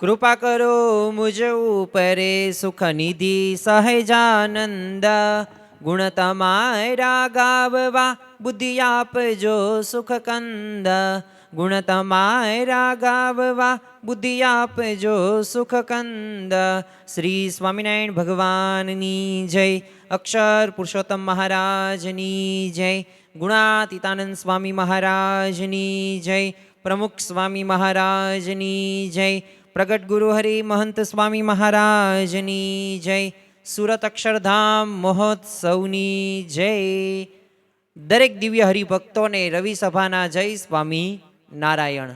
કૃપા કરો મુજ ઉપરે સુખ નિધિ સહેજાનંદ. ગુણ તમારા ગાવવા બુદ્ધિ આપજો સુખ કંદ. ગુણ તમારા ગાવવા બુદ્ધિ આપજો સુખ કંદ. શ્રી સ્વામિનારાયણ ભગવાનની જય. અક્ષર પુરુષોત્તમ મહારાજની જય. ગુણાતીતાનંદ સ્વામી મહારાજની જય. પ્રમુખ સ્વામી મહારાજની જય. પ્રગટ ગુરુ હરિ મહંત સ્વામી મહારાજની જય. સુરત અક્ષરધામ મહોત્સવની જય. દરેક દિવ્ય હરિભક્તોને રવિ સભાના જય સ્વામી નારાયણ.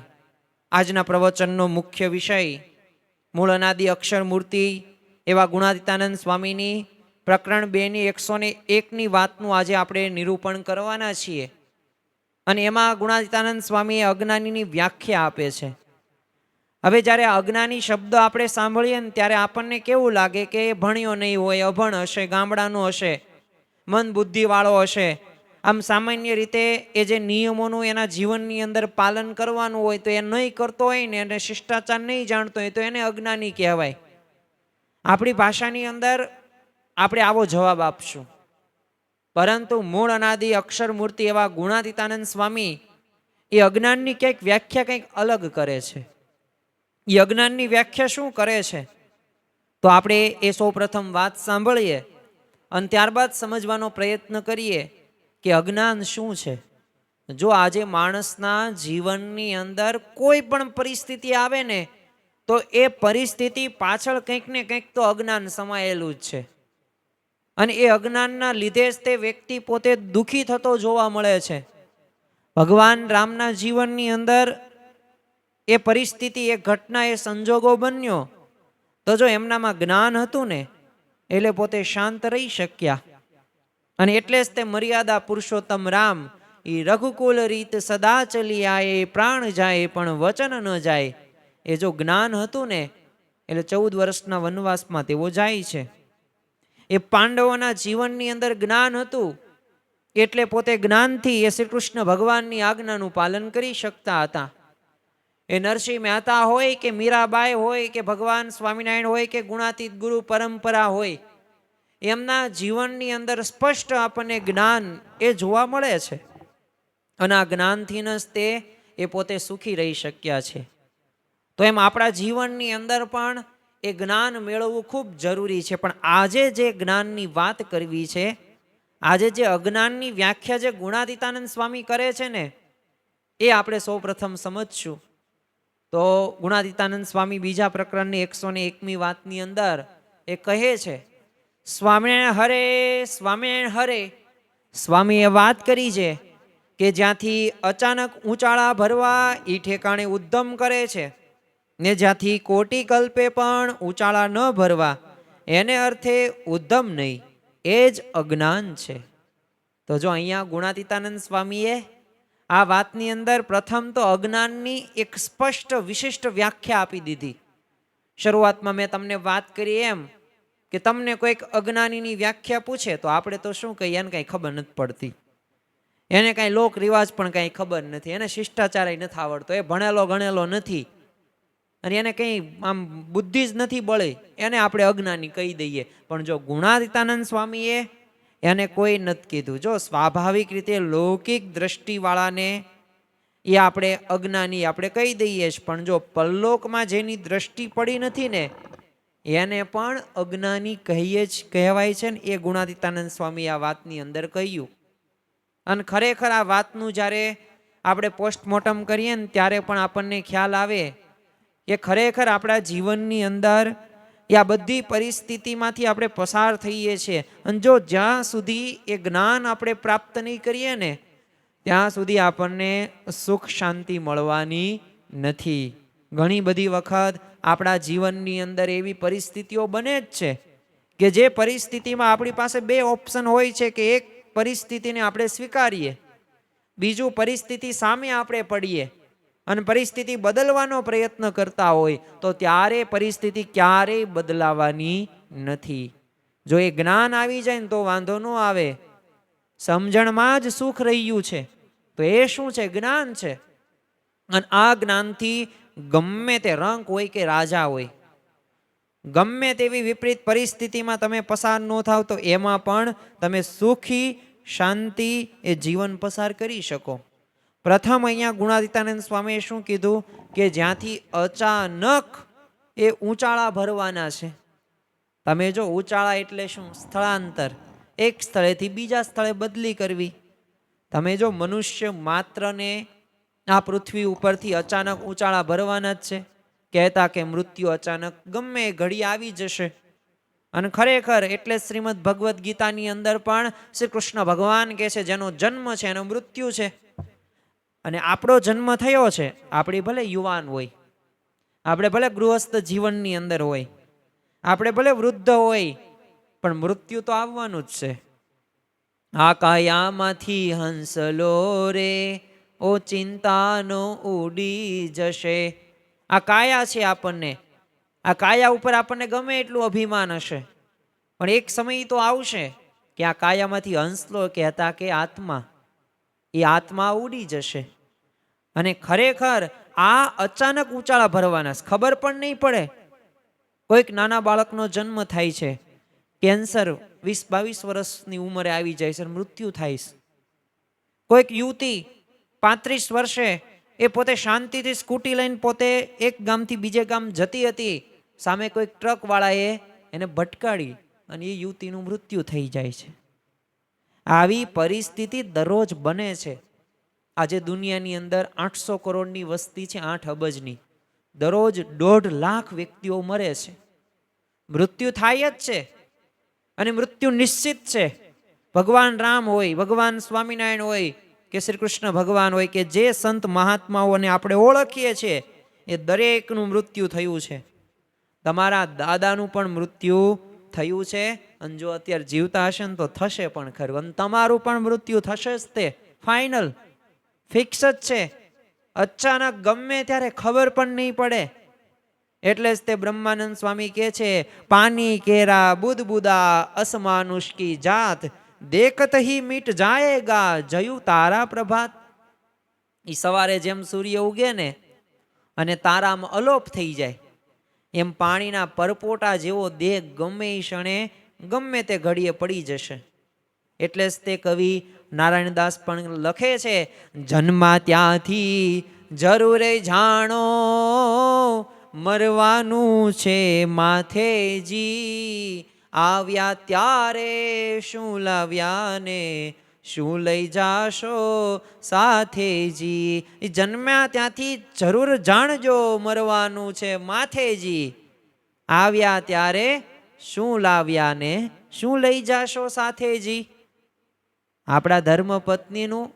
આજના પ્રવચનનો મુખ્ય વિષય મૂળ અનાદિ અક્ષર મૂર્તિ એવા ગુણાતીતાનંદ સ્વામીની પ્રકરણ 2ની 101ની વાતનું આજે આપણે નિરૂપણ કરવાના છીએ. અને એમાં ગુણાતીતાનંદ સ્વામીએ અજ્ઞાનીની વ્યાખ્યા આપે છે. હવે જ્યારે અજ્ઞાની શબ્દ આપણે સાંભળીએ ને ત્યારે આપણને કેવું લાગે કે એ ભણ્યો નહીં હોય, અભણ હશે, ગામડાનું હશે, મન બુદ્ધિવાળો હશે. આમ સામાન્ય રીતે એ જે નિયમોનું એના જીવનની અંદર પાલન કરવાનું હોય તો એ નહીં કરતો હોય ને, એને શિષ્ટાચાર નહીં જાણતો હોય તો એને અજ્ઞાની કહેવાય. આપણી ભાષાની અંદર આપણે આવો જવાબ આપશું. પરંતુ મૂળ અનાદિ અક્ષર મૂર્તિ એવા ગુણાતીતાનંદ સ્વામી એ અજ્ઞાનની કંઈક વ્યાખ્યા કંઈક અલગ કરે છે. એ અજ્ઞાનની વ્યાખ્યા શું કરે છે તો આપણે એ સૌ પ્રથમ વાત સાંભળીએ અને ત્યારબાદ સમજવાનો પ્રયત્ન કરીએ કે અજ્ઞાન શું છે. જો આજે માણસના જીવનની અંદર કોઈ પણ પરિસ્થિતિ આવે ને તો એ પરિસ્થિતિ પાછળ કંઈક ને કંઈક તો અજ્ઞાન સમાયેલું જ છે. અને એ અજ્ઞાનના લીધે જ તે વ્યક્તિ પોતે દુઃખી થતો જોવા મળે છે. ભગવાન રામના જીવનની અંદર એ પરિસ્થિતિ, એ ઘટના, એ સંજોગો બન્યો તો જો એમનામાં જ્ઞાન હતું ને એટલે પોતે શાંત રહી શક્યા. અને એટલે જ તે મર્યાદા પુરુષોત્તમ રામ એ રઘુકુલ રીત સદા ચલી આયે, પ્રાણ જાય પણ વચન ન જાય. એ જો જ્ઞાન હતું ને એટલે 14 વર્ષના વનવાસમાં તેઓ જાય છે. એ પાંડવોના જીવનની અંદર જ્ઞાન હતું એટલે પોતે જ્ઞાનથી એ શ્રી કૃષ્ણ ભગવાનની આજ્ઞાનું પાલન કરી શકતા હતા. એ નરસિંહ મહેતા હોય કે મીરાબાઈ હોય કે ભગવાન સ્વામિનારાયણ હોય કે ગુણાતીત ગુરુ પરંપરા હોય, એમના જીવનની અંદર સ્પષ્ટ આપણને જ્ઞાન એ જોવા મળે છે. અને આ જ્ઞાનથી જ તે એ પોતે સુખી રહી શક્યા છે. તો એમ આપણા જીવનની અંદર પણ એ જ્ઞાન મેળવવું ખૂબ જરૂરી છે. પણ આજે જે જ્ઞાનની વાત કરવી છે, આજે જે અજ્ઞાનની વ્યાખ્યા જે ગુણાતીતાનંદ સ્વામી કરે છે ને એ આપણે સૌ પ્રથમ સમજશું. તો ગુણાતીતાનંદ સ્વામી બીજા પ્રકરણની 101મી વાતની અંદર એ કહે છે, સ્વામિનારાયણ હરે, સ્વામિનારાયણ હરે. સ્વામીએ વાત કરી છે કે જ્યાંથી અચાનક ઊંચાળા ભરવા એ ઠેકાણે ઉદ્ધમ કરે છે ને જ્યાંથી કોટી કલ્પે પણ ઊંચાળા ન ભરવા એને અર્થે ઉદ્ધમ નહીં, એ જ અજ્ઞાન છે. તો જો અહીંયા ગુણાતીતાનંદ સ્વામીએ આ વાતની અંદર પ્રથમ તો અજ્ઞાનની એક સ્પષ્ટ વિશિષ્ટ વ્યાખ્યા આપી દીધી. શરૂઆતમાં મેં તમને વાત કરી એમ કે તમને કોઈક અજ્ઞાનીની વ્યાખ્યા પૂછે તો આપણે તો શું કહીએ, એને કાંઈ ખબર નથી પડતી, એને કાંઈ લોક રિવાજ પણ કાંઈ ખબર નથી, એને શિષ્ટાચાર નથી આવડતો, એ ભણેલો ગણેલો નથી અને એને કંઈ આમ બુદ્ધિ જ નથી બળે, એને આપણે અજ્ઞાની કહી દઈએ. પણ જો ગુણાતીતાનંદ સ્વામીએ એને કોઈ નથી કીધું. જો સ્વાભાવિક રીતે લૌકિક દ્રષ્ટિવાળાને એ આપણે અજ્ઞાની આપણે કહી દઈએ જ, પણ જો પરલોકમાં જેની દ્રષ્ટિ પડી નથી ને એને પણ અજ્ઞાની કહીએ જ કહેવાય છે ને. એ ગુણાતીતાનંદ સ્વામી આ વાતની અંદર કહ્યું. અને ખરેખર આ વાતનું જ્યારે આપણે પોસ્ટમોર્ટમ કરીએ ને ત્યારે પણ આપણને ખ્યાલ આવે કે ખરેખર આપણા જીવનની અંદર આ બધી પરિસ્થિતિમાંથી આપણે પસાર થઈએ છીએ. અને જો જ્યાં સુધી એ જ્ઞાન આપણે પ્રાપ્ત નહીં કરીએ ને ત્યાં સુધી આપણને સુખ શાંતિ મળવાની નથી. ઘણી બધી વખત આપણા જીવનની અંદર એવી પરિસ્થિતિઓ બને જ છે કે જે પરિસ્થિતિમાં આપણી પાસે 2 ઓપ્શન હોય છે કે એક પરિસ્થિતિને આપણે સ્વીકારીએ, બીજું પરિસ્થિતિ સામે આપણે પડીએ અને પરિસ્થિતિ બદલવાનો પ્રયત્ન કરતા હોય તો ત્યારે પરિસ્થિતિ ક્યારેય બદલાવાની નથી. જો એ જ્ઞાન આવી જાય ને તો વાંધો ન આવે. સમજણમાં જ સુખ રહ્યું છે તો એ શું છે? જ્ઞાન છે. અને આ જ્ઞાનથી ગમે તે રંક હોય કે રાજા હોય, ગમે તેવી વિપરીત પરિસ્થિતિમાં તમે પસાર ન થાવ તો એમાં પણ તમે સુખી શાંતિ એ જીવન પસાર કરી શકો. પ્રથમ અહીંયા ગુણાતીતાનંદ સ્વામીએ શું કીધું કે જ્યાંથી અચાનક એ ઊંચાળા ભરવાના છે. તમે જો ઊંચાળા એટલે શું? સ્થળાંતર, એક સ્થળેથી બીજા સ્થળે બદલી કરવી. તમે જો મનુષ્ય માત્રને આ પૃથ્વી ઉપરથી અચાનક ઊંચાળા ભરવાના જ છે. કહેતા કે મૃત્યુ અચાનક ગમે ઘડી આવી જશે. અને ખરેખર એટલે શ્રીમદ ભગવદ્ ગીતાની અંદર પણ શ્રી કૃષ્ણ ભગવાન કહે છે જેનો જન્મ છે એનો મૃત્યુ છે. અને આપણો જન્મ થયો છે, આપણી ભલે યુવાન હોય, આપણે ભલે ગૃહસ્થ જીવનની અંદર હોય, આપણે ભલે વૃદ્ધ હોય, પણ મૃત્યુ તો આવવાનું જ છે. આ કાયામાંથી હંસલો રે ઓ ચિંતાનો ઉડી જશે. આ કાયા છે, આપણને આ કાયા ઉપર આપણને ગમે એટલું અભિમાન હશે, પણ એક સમય તો આવશે કે આ કાયામાંથી હંસલો કહેતા કે આત્મા, એ આત્મા ઉડી જશે. અને ખરેખર આ અચાનક ઊંચાળા ભરવાના, ખબર પણ નહીં પડે. કોઈક નાના બાળકનો જન્મ થાય છે, કેન્સર 20-22 વર્ષની ઉંમરે આવી જાય છે, મૃત્યુ થાય છે. કોઈક યુવતી 35 વર્ષે એ પોતે શાંતિથી સ્કૂટી લઈને પોતે એક ગામથી બીજે ગામ જતી હતી, સામે કોઈક ટ્રક વાળાએ એને ભટકાડી અને એ યુવતીનું મૃત્યુ થઈ જાય છે. આવી પરિસ્થિતિ દરરોજ બને છે. આજે દુનિયાની અંદર 800 કરોડની વસ્તી છે, 8 અબજની. દરરોજ 1.5 લાખ વ્યક્તિઓ મરે છે. મૃત્યુ થાય જ છે અને મૃત્યુ નિશ્ચિત છે. ભગવાન રામ હોય, ભગવાન સ્વામિનારાયણ હોય કે શ્રી કૃષ્ણ ભગવાન હોય કે જે સંત મહાત્માઓને આપણે ઓળખીએ છીએ, એ દરેકનું મૃત્યુ થયું છે. તમારા દાદાનું પણ મૃત્યુ થયું છે, અને જો અત્યારે જીવતા હશે ને તો થશે પણ ખરું. અને તમારું પણ મૃત્યુ થશે જ, તે ફાઇનલ ફિક્સ જ છે. અચાનક ગમે ત્યારે ખબર પણ નહીં પડે. એટલે જ તે બ્રહ્માનંદ સ્વામી કહે છે, પાની કેરા બુદબુદા અસમાનુષ્કી જાત, દેખત હી મીટ જાયેગા જયું તારા પ્રભાત. એ સવારે જેમ સૂર્ય ઉગે ને અને તારામાં અલોપ થઈ જાય, એમ પાણીના પરપોટા જેવો દેહ ગમે એ ક્ષણે ગમે તે ઘડીએ પડી જશે. એટલે જ તે કવિ નારાયણદાસ પણ લખે છે, જન્મા ત્યાંથી જરૂરે જાણો, મરવાનું છે માથેજી, આવ્યા ત્યારે શું લાવ્યા ને શું લઈ જાશો સાથેજી. જન્મ્યા ત્યાંથી જરૂર જાણજો, મરવાનું છે માથેજી, આવ્યા ત્યારે શું લાવ્યા ને શું લઈ જાશો સાથેજી. આપણા ધર્મપત્નીનું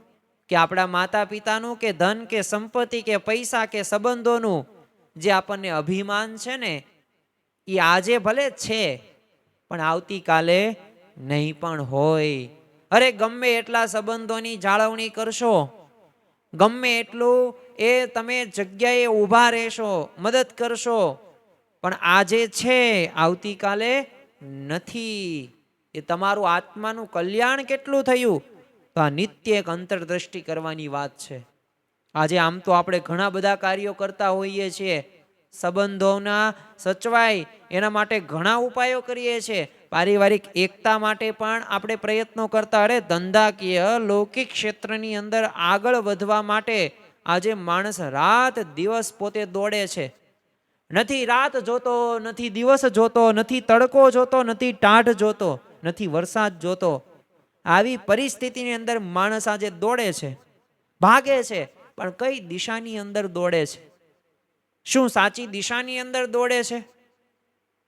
કે આપણા માતા પિતાનું કે ધન કે સંપત્તિ કે પૈસા કે સંબંધોનું જે આપણને અભિમાન છે ને, એ આજે ભલે છે પણ આવતીકાલે નહીં પણ હોય. અરે ગમે એટલા સંબંધોની જાળવણી કરશો, ગમે એટલું એ તમે જગ્યાએ ઊભા રહેશો, મદદ કરશો, પણ આજે છે આવતીકાલે નથી. એ તમારું આત્માનું કલ્યાણ કેટલું થયું, તો આ નિત્ય એક અંતરદ્રષ્ટિ કરવાની વાત છે. આજે આમ તો આપણે ઘણા બધા કાર્યો કરતા હોઈએ છીએ, સંબંધોના સચવાય એના માટે ઘણા ઉપાયો કરીએ છીએ, પારિવારિક એકતા માટે પણ આપણે પ્રયત્નો કરતા. અરે ધંધાકીય લૌકિક ક્ષેત્રની અંદર આગળ વધવા માટે આજે માણસ રાત દિવસ પોતે દોડે છે. નથી રાત જોતો, નથી દિવસ જોતો, નથી તડકો જોતો, નથી ટાઢ જોતો, નથી વરસાદ જોતો. આવી પરિસ્થિતિની અંદર માણસ આજે દોડે છે, ભાગે છે, પણ કઈ દિશાની અંદર દોડે છે? શું સાચી દિશાની અંદર દોડે છે?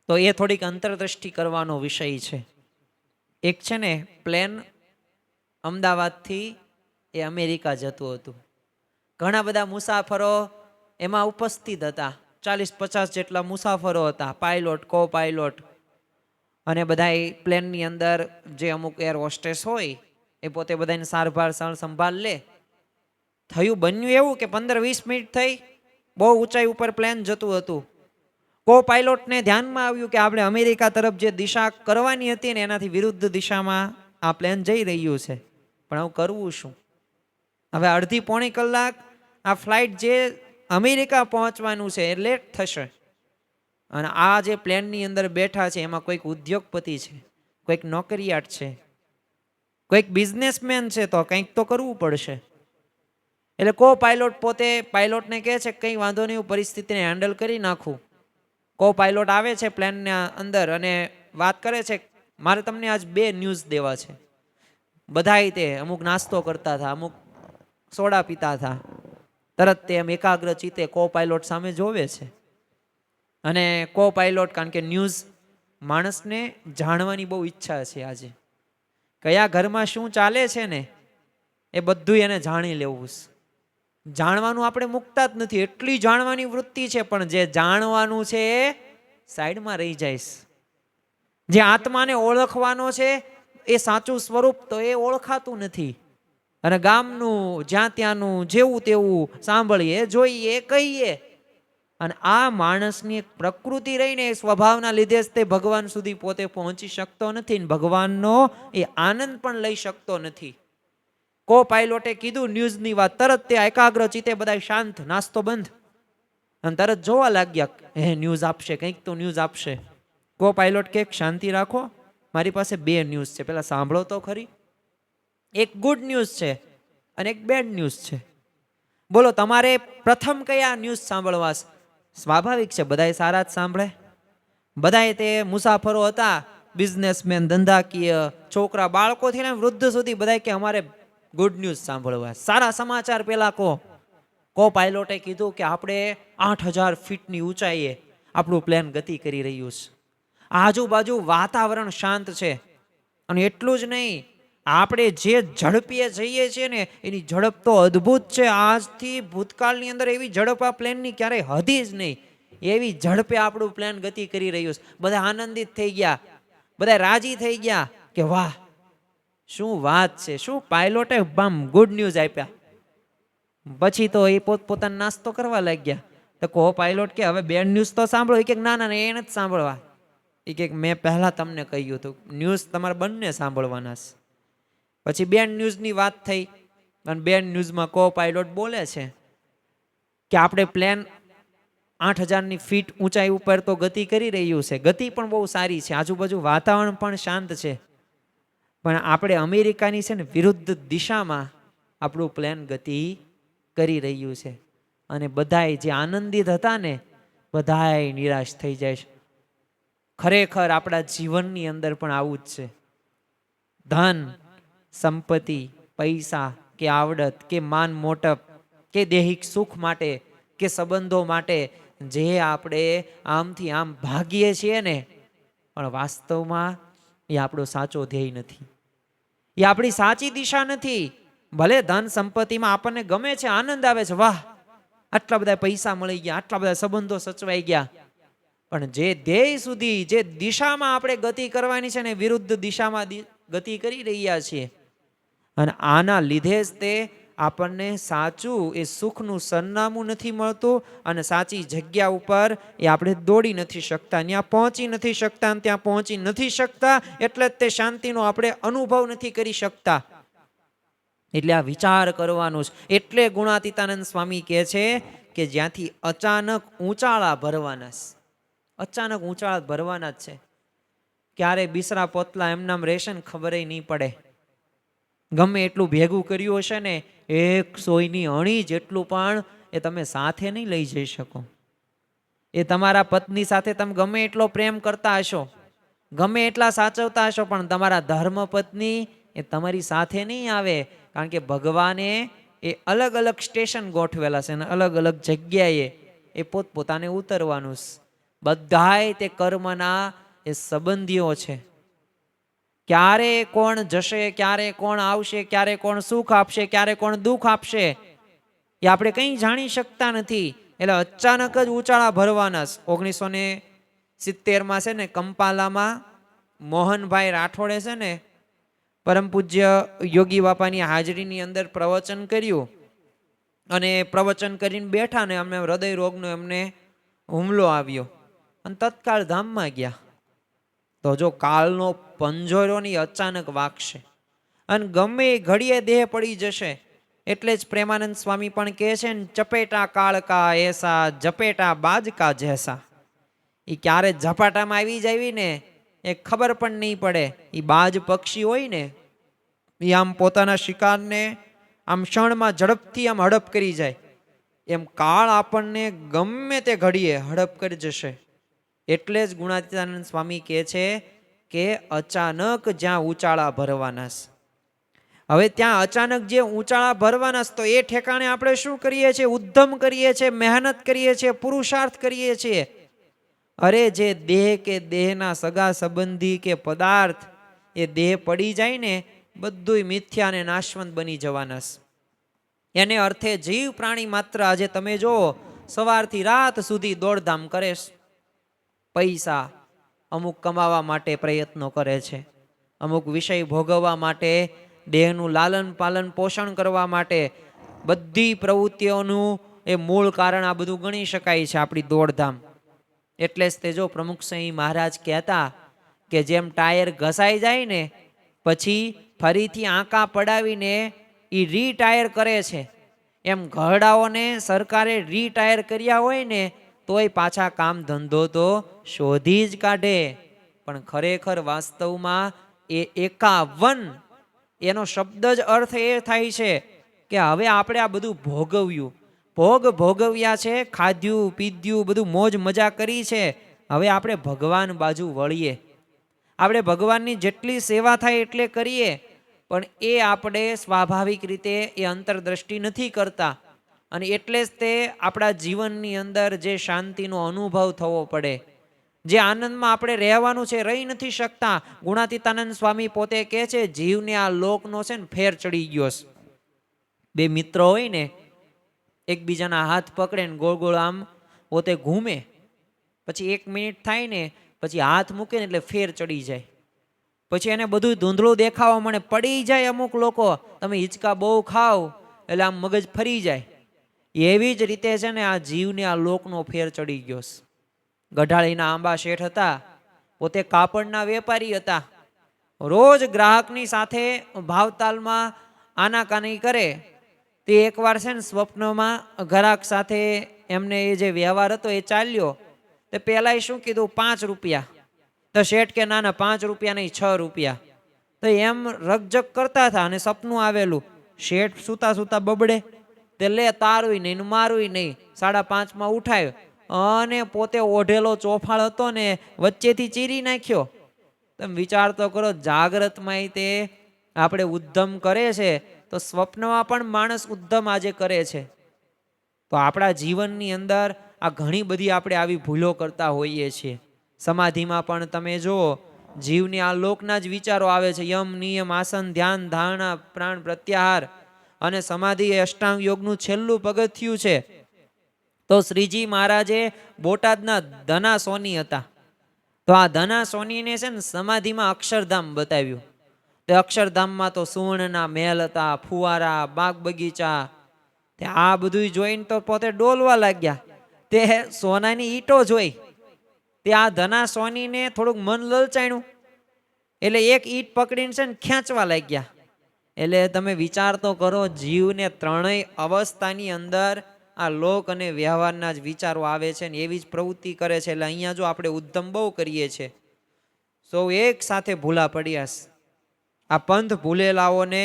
તો એ થોડીક અંતરદ્રષ્ટિ કરવાનો વિષય છે. એક છે ને પ્લેન અમદાવાદથી એ અમેરિકા જતું હતું. ઘણા બધા મુસાફરો એમાં ઉપસ્થિત હતા, 40-50 જેટલા મુસાફરો હતા, પાયલોટ, કો પાયલોટ, અને બધા પ્લેનની અંદર જે અમુક એર હોસ્ટેસ હોય એ પોતે બધાને સારભાર સંભાળ લે. બન્યું એવું કે 15-20 મિનિટ થઈ, બહુ ઊંચાઈ ઉપર પ્લેન જતું હતું. કો પાયલોટને ધ્યાનમાં આવ્યું કે આપણે અમેરિકા તરફ જે દિશા કરવાની હતી ને એનાથી વિરુદ્ધ દિશામાં આ પ્લેન જઈ રહ્યું છે, પણ હવે કરવું શું? હવે અડધી પોણી કલાક આ ફ્લાઇટ જે અમેરિકા પહોંચવાનું છે, એ લેટ થશે. અને આ જે પ્લેનની અંદર બેઠા છે એમાં કોઈક ઉદ્યોગપતિ છે, કોઈક નોકરિયાત છે, કોઈક બિઝનેસમેન છે, તો કંઈક તો કરવું પડશે. એટલે કો પાયલોટ પોતે પાયલોટને કહે છે કંઈ વાંધો નહીં, હું પરિસ્થિતિને હેન્ડલ કરી નાખું. કો પાયલોટ આવે છે પ્લેનના અંદર અને વાત કરે છે, મારે તમને આજ 2 ન્યૂઝ દેવા છે. બધાય તે અમુક નાસ્તો કરતા હતા, અમુક સોડા પીતા હતા. તરત તે એમ એકાગ્ર ચિત્તે કો પાયલોટ સામે જોવે છે. અને કો પાયલોટ, કારણ કે ન્યૂઝ માણસને જાણવાની બહુ ઈચ્છા છે આજે. કયા ઘરમાં શું ચાલે છે ને એ બધું એને જાણી લેવું છે. જાણવાનું આપણે મૂકતા જ નથી, એટલી જાણવાની વૃત્તિ છે, પણ જે જાણવાનું છે એ સાઈડમાં રહી જાય. જે આત્માને ઓળખવાનો છે એ સાચું સ્વરૂપ તો એ ઓળખાતું નથી. અને ગામનું જ્યાં ત્યાંનું જેવું તેવું સાંભળીએ, જોઈએ, કહીએ. અને આ માણસની એક પ્રકૃતિ રહીને એ સ્વભાવના લીધે જ તે ભગવાન સુધી પોતે પહોંચી શકતો નથી, ભગવાનનો એ આનંદ પણ લઈ શકતો નથી. કો પાયલોટે કીધું ન્યૂઝની વાત, તરત તે એકાગ્ર ચિત્તે બધા શાંત, નાસ્તો બંધ, અને તરત જોવા લાગ્યા, હે ન્યૂઝ આપશે, કંઈક તો ન્યૂઝ આપશે. કો પાયલોટ કે શાંતિ રાખો, મારી પાસે 2 ન્યૂઝ છે, પેલા સાંભળો તો ખરી. એક ગુડ ન્યૂઝ છે અને એક બેડ ન્યૂઝ છે. બોલો તમારે પ્રથમ કયા ન્યૂઝ સાંભળવા? સ્વાભાવિક છે બધાય સારા જ સાંભળે. બધાય તે મુસાફરો હતા, બિઝનેસમેન, ધંધાકીય, છોકરા, બાળકોથી ને વૃદ્ધ સુધી બધાય કે અમારે ગુડ ન્યૂઝ સાંભળવા, સારા સમાચાર પેલા કહો. કો પાયલોટે કીધું કે આપણે 8000 ફીટની ઊંચાઈએ આપણું પ્લેન ગતિ કરી રહ્યું છે. આજુબાજુ વાતાવરણ શાંત છે. અને એટલું જ નહીં, આપણે જે ઝડપીએ જઈએ છીએ ને એની ઝડપ તો અદ્ભુત છે. આજથી ભૂતકાળની અંદર એવી ઝડપ આ પ્લેનની ક્યારેય હતી જ નહીં. એવી ઝડપે આપણું પ્લેન ગતિ કરી રહ્યું છે. બધા આનંદિત થઈ ગયા, બધા રાજી થઈ ગયા કે વાહ, શું વાત છે, શું પાયલોટે ગુડ ન્યૂઝ આપ્યા. પછી તો એ પોતાનો નાસ્તો કરવા લાગ્યા. તો કો પાયલોટ કે હવે 2 ન્યૂઝ તો સાંભળો. એ કે ના ના એ નથી સાંભળવા. એ કે મેં પહેલા તમને કહ્યું હતું ન્યૂઝ તમારે બંને સાંભળવાના છે. પછી 2 ન્યૂઝની વાત થઈ અને 2 ન્યૂઝમાં કો પાયલોટ બોલે છે કે આપણે પ્લેન 8000 ફીટ ઊંચાઈ ઉપર તો ગતિ કરી રહ્યું છે, ગતિ પણ બહુ સારી છે, આજુબાજુ વાતાવરણ પણ શાંત છે, પણ આપણે અમેરિકાની છે ને વિરુદ્ધ દિશામાં આપણું પ્લેન ગતિ કરી રહ્યું છે. અને બધાય જે આનંદિત હતા ને બધાય નિરાશ થઈ જાય છે. ખરેખર આપણા જીવનની અંદર પણ આવું જ છે. ધન સંપત્તિ, પૈસા કે આવડત કે માન મોટપ કે દૈહિક સુખ માટે કે સંબંધો માટે જે આપણે આમથી આમ ભાગીએ છીએ ને, પણ વાસ્તવમાં એ આપણો સાચો ધ્યેય નથી, એ આપણી સાચી દિશા નથી. ભલે ધન સંપત્તિમાં આપણને ગમે છે, આનંદ આવે છે, વાહ આટલા બધા પૈસા મળી ગયા, આટલા બધા સંબંધો સચવાઈ ગયા, પણ જે ધ્યેય સુધી, જે દિશામાં આપણે ગતિ કરવાની છે ને વિરુદ્ધ દિશામાં ગતિ કરી રહ્યા છીએ. અને આના લીધે જ તે આપણને સાચું એ સુખનું સરનામું નથી મળતું અને સાચી જગ્યા ઉપર એ આપણે દોડી નથી શકતા, ત્યાં પહોંચી નથી શકતા, ત્યાં પહોંચી નથી શકતા, એટલે જ તે શાંતિનો આપણે અનુભવ નથી કરી શકતા. એટલે આ વિચાર કરવાનું છે. એટલે ગુણાતીતાનંદ સ્વામી કહે છે કે જ્યાંથી અચાનક ઊંચાળા ભરવાના છે, અચાનક ઊંચાળા ભરવાના જ છે. ક્યારે બિસરા પોતલા એમનામ રહેશે ને ખબર નહીં પડે. ગમે એટલું ભેગું કર્યું હશે ને, 100ની અણી જેટલું પણ એ તમે સાથે નહીં લઈ જઈ શકો. એ તમારા પત્ની સાથે તમે ગમે એટલો પ્રેમ કરતા હશો, ગમે એટલા સાચવતા હશો, પણ તમારા ધર્મ પત્ની એ તમારી સાથે નહીં આવે. કારણ કે ભગવાને એ અલગ અલગ સ્ટેશન ગોઠવેલા છે અને અલગ અલગ જગ્યાએ એ પોતપોતાને ઉતરવાનું છે. બધાય તે કર્મના એ સંબંધીઓ છે. ક્યારે કોણ જશે, ક્યારે કોણ આવશે, ક્યારે કોણ સુખ આપશે, ક્યારે કોણ દુઃખ આપશે, એ આપણે કંઈ જાણી શકતા નથી. એટલે અચાનક જ ઉચાળા ભરવાના. 1970માં છે ને કંપાલામાં મોહનભાઈ રાઠોડે છે ને પરમ પૂજ્ય યોગી બાપાની હાજરીની અંદર પ્રવચન કર્યું. અને પ્રવચન કરીને બેઠા ને અમને હૃદય રોગનો એમને હુમલો આવ્યો અને તત્કાળ ધામમાં ગયા. તો જો કાળનો પંજોરોની અચાનક વાગશે અને ગમે ઘડીએ દેહ પડી જશે, એટલે જ પ્રેમાનંદ સ્વામી પણ કહે છે ને, ચપેટા કાળકા એસા જપેટા બાજકા જેસા. એ ક્યારે ઝપાટામાં આવી જાય ને એ ખબર પણ નહીં પડે. એ બાજ પક્ષી હોય ને એ આમ પોતાના શિકારને આમ ક્ષણમાં ઝડપથી આમ હડપ કરી જાય, એમ કાળ આપણને ગમે તે ઘડીએ હડપ કરી જશે. એટલે જ ગુણાતીતાનંદ સ્વામી કહે છે કે અચાનક જ્યાં ઉચાળા ભરવાના. હવે ત્યાં અચાનક જે ઉચાળા ભરવાના, તો એ ઠેકાણે આપણે શું કરીએ છીએ? ઉદ્ધમ કરીએ છીએ, મહેનત કરીએ છીએ, પુરુષાર્થ કરીએ છીએ. અરે જે દેહ કે દેહના સગા સંબંધી કે પદાર્થ એ દેહ પડી જાય ને, બધું મિથ્યા અને નાશવંત બની જવાના. એને અર્થે જીવ પ્રાણી માત્ર આજે તમે જો સવારથી રાત સુધી દોડધામ કરે છે. પૈસા અમુક કમાવા માટે પ્રયત્નો કરે છે, અમુક વિષય ભોગવવા માટે, દેહનું લાલન પાલન પોષણ કરવા માટે. બધી પ્રવૃત્તિઓનું એ મૂળ કારણ આ બધું ગણી શકાય છે, આપણી દોડધામ. એટલે જ તે જો પ્રમુખ સ્વામી મહારાજ કહેતા કે જેમ ટાયર ઘસાઈ જાય ને પછી ફરીથી આંકા પડાવીને એ રીટાયર કરે છે, એમ ઘરડાઓને સરકારે રીટાયર કર્યા હોય ને તોય પાછા કામ ધંધો તો શોધી જ કાઢે. પણ ખરેખર વાસ્તવમાં એ 51 એનો શબ્દ જ અર્થ એ થાય છે કે હવે આપણે આ બધું ભોગવ્યું, ભોગવ્યા છે, ખાધ્યું પીધ્યું, બધું મોજ મજા કરી છે. હવે આપણે ભગવાન બાજુ વળીએ, આપણે ભગવાનની જેટલી સેવા થાય એટલે કરીએ. પણ એ આપણે સ્વાભાવિક રીતે એ અંતરદ્રષ્ટિ નથી કરતા, અને એટલે જ તે આપણા જીવનની અંદર જે શાંતિનો અનુભવ થવો પડે, જે આનંદમાં આપણે રહેવાનું છે, રહી નથી શકતા. ગુણાતીતાનંદ સ્વામી પોતે કહે છે જીવને આ લોકનો છે ને ફેર ચડી ગયો છે. બે મિત્રો હોય ને, એકબીજાના હાથ પકડે ને ગોળ ગોળ આમ પોતે ઘૂમે, પછી 1 મિનિટ થાય ને પછી હાથ મૂકે ને એટલે ફેર ચડી જાય. પછી એને બધું ધૂંધળું દેખાવા મળે, પડી જાય અમુક લોકો. તમે હિંચકા બહુ ખાવ એટલે આમ મગજ ફરી જાય. એવી જ રીતે છે ને આ જીવને આ લોકનો ફેર ચડી ગયો. ગઢાળીના આંબા શેઠ હતા, પોતે કાપડના વેપારી હતા. રોજ ગ્રાહકની સાથે ભાવતાલમાં આનાકાની કરે. તે એકવાર છે ને સ્વપ્નમાં ગ્રાહક સાથે એમને એ જે વ્યવહાર હતો એ ચાલ્યો. તે પહેલાં શું કીધું? 5 રૂપિયા. તો શેઠ કે ના ના 5 રૂપિયા નહીં, 6 રૂપિયા. તો એમ રકજક કરતા હતા અને સપનું આવેલું. શેઠ સુતા સુતા બબડે, તે લે તારું નહીં મારું નહીં, 5.5 ઉઠાયો અને પોતે ઓઢેલો ચોફાળ હતો ને વચ્ચેથી ચીરી નાખ્યો. તમે વિચાર તો કરો, જાગ્રતમાં તે આપણે ઉદ્ધમ કરે છે તો સ્વપ્નમાં પણ માણસ ઉદ્ધમ આજે કરે છે. તો આપણા જીવનની અંદર આ ઘણી બધી આપણે આવી ભૂલો કરતા હોઈએ છીએ. સમાધિમાં પણ તમે જુઓ, જીવને આ લોકના જ વિચારો આવે છે. યમ નિયમ આસન ધ્યાન ધારણા પ્રાણ પ્રત્યાહાર, અને સમાધિ એ અષ્ટાંગ યોગનું છેલ્લું પગથિયું છે. તો શ્રીજી મહારાજે બોટાદના ધના સોની હતા. તો આ ધના સોનીને છે ને સમાધિમાં અક્ષરધામ બતાવ્યું. તે અક્ષરધામમાં તો સુવર્ણના મહેલ હતા, ફુવારા, બાગ બગીચા. તે આ બધું જોઈને તો પોતે ડોલવા લાગ્યા. તે સોનાની ઈંટો જોઈ. તે આ ધના સોનીને થોડુંક મન લલચાણ્યું એટલે એક ઈંટ પકડીને છે ને ખેંચવા લાગ્યા. એટલે તમે વિચાર તો કરો, જીવને ત્રણેય અવસ્થાની અંદર આ લોક અને વ્યવહારના જ વિચારો આવે છે ને એવી જ પ્રવૃત્તિ કરે છે. એટલે અહીંયા જો આપણે ઉદ્ધમ બહુ કરીએ છીએ, સૌ એક સાથે ભૂલા પડ્યા. આ પંથ ભૂલેલાઓને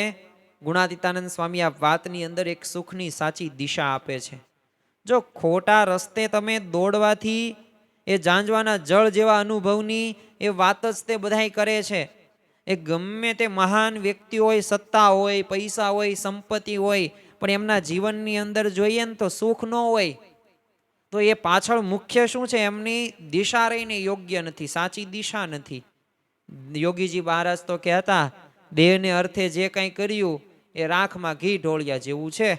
ગુણાતીતાનંદ સ્વામી આ વાતની અંદર એક સુખની સાચી દિશા આપે છે. જો ખોટા રસ્તે તમે દોડવાથી એ જાંજવાના જળ જેવા અનુભવની એ વાત જ તે બધાય કરે છે. એ ગમે તે મહાન વ્યક્તિ હોય, સત્તા હોય, પૈસા હોય, સંપત્તિ હોય, પણ એમના જીવનની અંદર જોઈએ ને તો સુખ ન હોય. તો એ પાછળ મુખ્ય શું છે? એમની દિશા રહીને યોગ્ય નથી, સાચી દિશા નથી. યોગીજી મહારાજ તો કહેતા, દેહને અર્થે જે કંઈ કર્યું એ રાખમાં ઘી ઢોળ્યા જેવું છે.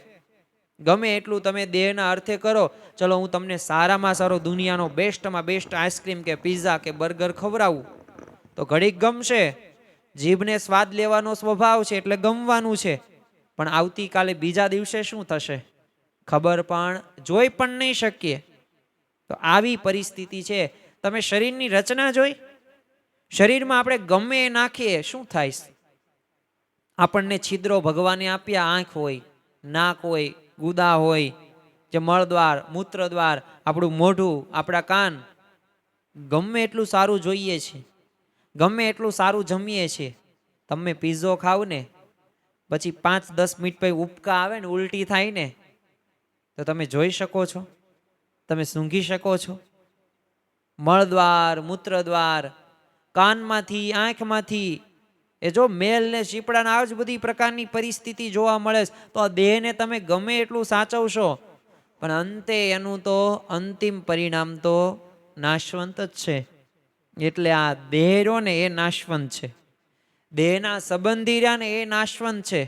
ગમે એટલું તમે દેહના અર્થે કરો, ચલો હું તમને સારામાં સારો દુનિયાનો બેસ્ટમાં બેસ્ટ આઈસ્ક્રીમ કે પીઝા કે બર્ગર ખવડાવું તો ઘડીક ગમશે. જીભને સ્વાદ લેવાનો સ્વભાવ છે એટલે ગમવાનું છે. પણ આવતીકાલે બીજા દિવસે શું થશે ખબર પણ જોઈ પણ નહીં શકીએ. તો આવી પરિસ્થિતિ છે. તમે શરીરની રચના જોઈ? શરીરમાં આપણે ગમે એ નાખીએ શું થાય? આપણને છિદ્રો ભગવાને આપ્યા, આંખ હોય, નાક હોય, ગુદા હોય, જે મળદ્વાર, મૂત્રદ્વાર, આપણું મોઢું, આપણા કાન, ગમે એટલું સારું જોઈએ છે, ગમે એટલું સારું જમીએ છીએ, તમે પીઝો ખાવ ને પછી 5-10 મિનિટ પછી ઉપકા આવે ને, ઉલટી થાય ને, તો તમે જોઈ શકો છો? તમે સૂંઘી શકો છો? મળદ્વાર, મૂત્રદ્વાર, કાનમાંથી, આંખમાંથી, એ જો મેલ ને શીપડાના આ જ બધી પ્રકારની પરિસ્થિતિ જોવા મળે છે. તો આ દેહને તમે ગમે એટલું સાચવશો પણ અંતે એનું તો અંતિમ પરિણામ તો નાશવંત જ છે. એટલે આ દેહ રહ્યો ને એ નાશવંત છે, દેહના સંબંધી રહ્યા ને એ નાશવંત છે.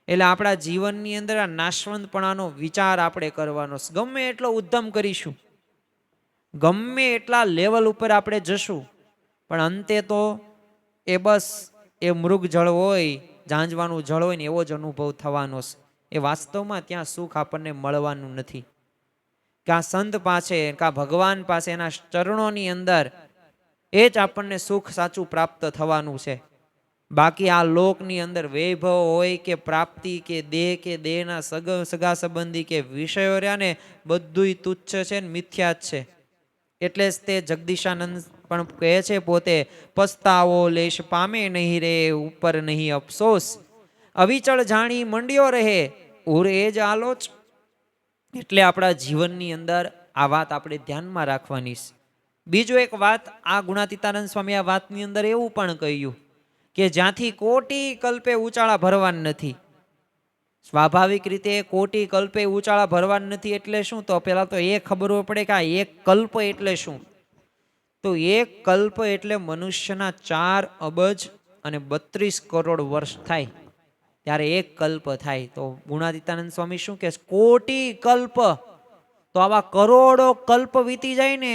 એટલે આપણા જીવનની અંદર આ નાશવંતપણાનો વિચાર આપણે કરવાનો. ગમે એટલો ઉદ્યમ કરીશું, ગમે એટલા લેવલ ઉપર આપણે જશું, પણ અંતે તો એ બસ એ મૃગ જળ હોય, ઝાંઝવાનું જળ હોય ને એવો જ અનુભવ થવાનો છે. એ વાસ્તવમાં ત્યાં સુખ આપણને મળવાનું નથી. કાં સંત પાસે, કાં ભગવાન પાસે, એના ચરણોની અંદર એ જ આપણને સુખ સાચું પ્રાપ્ત થવાનું છે. બાકી આ લોકની અંદર વૈભવ હોય કે પ્રાપ્તિ કે દેહના સગા સંબંધી કે વિષયો રહ્યા ને, બધુંય તુચ્છ છે ને મિથ્યા જ છે. એટલે જ તે જગદીશાનંદ પણ કહે છે પોતે, પસ્તાવો લેશ પામે નહીં રે, ઉપર નહીં અફસોસ, અવિચળ જાણી મંડ્યો રહે, ઉર એ જ આલોચ. એટલે આપણા જીવનની અંદર આ વાત આપણે ધ્યાનમાં રાખવાની છે. બીજું એક વાત, આ ગુણાતીતાનંદ સ્વામી આ વાતની અંદર એવું પણ કહ્યું કે જ્યાંથી કોટી કલ્પે ઉચાળા ભરવાના નથી. સ્વાભાવિક રીતે કોટી કલ્પે ઉચાળા ભરવાના નથી એટલે શું? તો પેલા તો એ ખબર પડે કે આ એક કલ્પ એટલે શું. તો એક કલ્પ એટલે મનુષ્યના 4 અબજ અને 32 કરોડ વર્ષ થાય ત્યારે એક કલ્પ થાય. તો ગુણાતીતાનંદ સ્વામી શું કહે? કોટી કલ્પ. તો આવા કરોડો કલ્પ વીતી જાય ને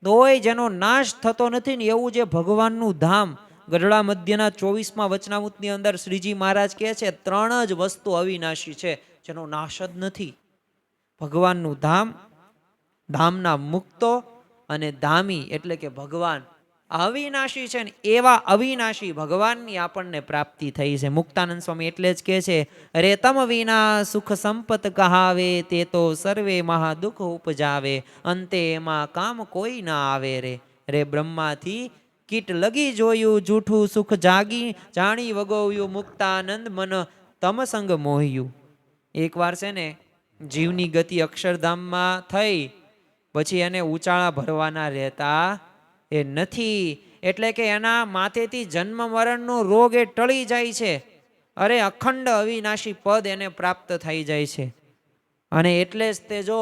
તોય જેનો નાશ થતો નથી ને એવું જે ભગવાનનું ધામ. ગઢડા મધ્યના 24મા વચનામૃતની અંદર શ્રીજી મહારાજ કહે છે 3 જ વસ્તુ અવિનાશી છે જેનો નાશ જ નથી. ભગવાનનું ધામ, ધામના મુક્તો અને ધામી એટલે કે ભગવાન અવિનાશી છે ને એવા અવિનાશી ભગવાનની આપણને પ્રાપ્તિ થઈ છે. મુક્તાનંદ સ્વામી એટલે જ કહે છે, રે તમ વિના સુખ સંપત કહાવે, તે તો સર્વે મહા દુઃખ ઉપજાવે, અંતે એમાં કામ કોઈ ના આવે રે. રે બ્રહ્માથી કીટ લગી જોયું, જૂઠું સુખ જાગી જાણી વગોવ્યું, મુક્તાનંદ મન તમ સંગ મોહ્યું. એકવાર છે ને જીવની ગતિ અક્ષરધામમાં થઈ પછી એને ઉચાળા ભરવાના રહેતા એ નથી. એટલે કે એના માથેથી જન્મ મરણનો રોગ એ ટળી જાય છે. અરે અખંડ અવિનાશી પદ એને પ્રાપ્ત થઈ જાય છે. અને એટલે જ તે જો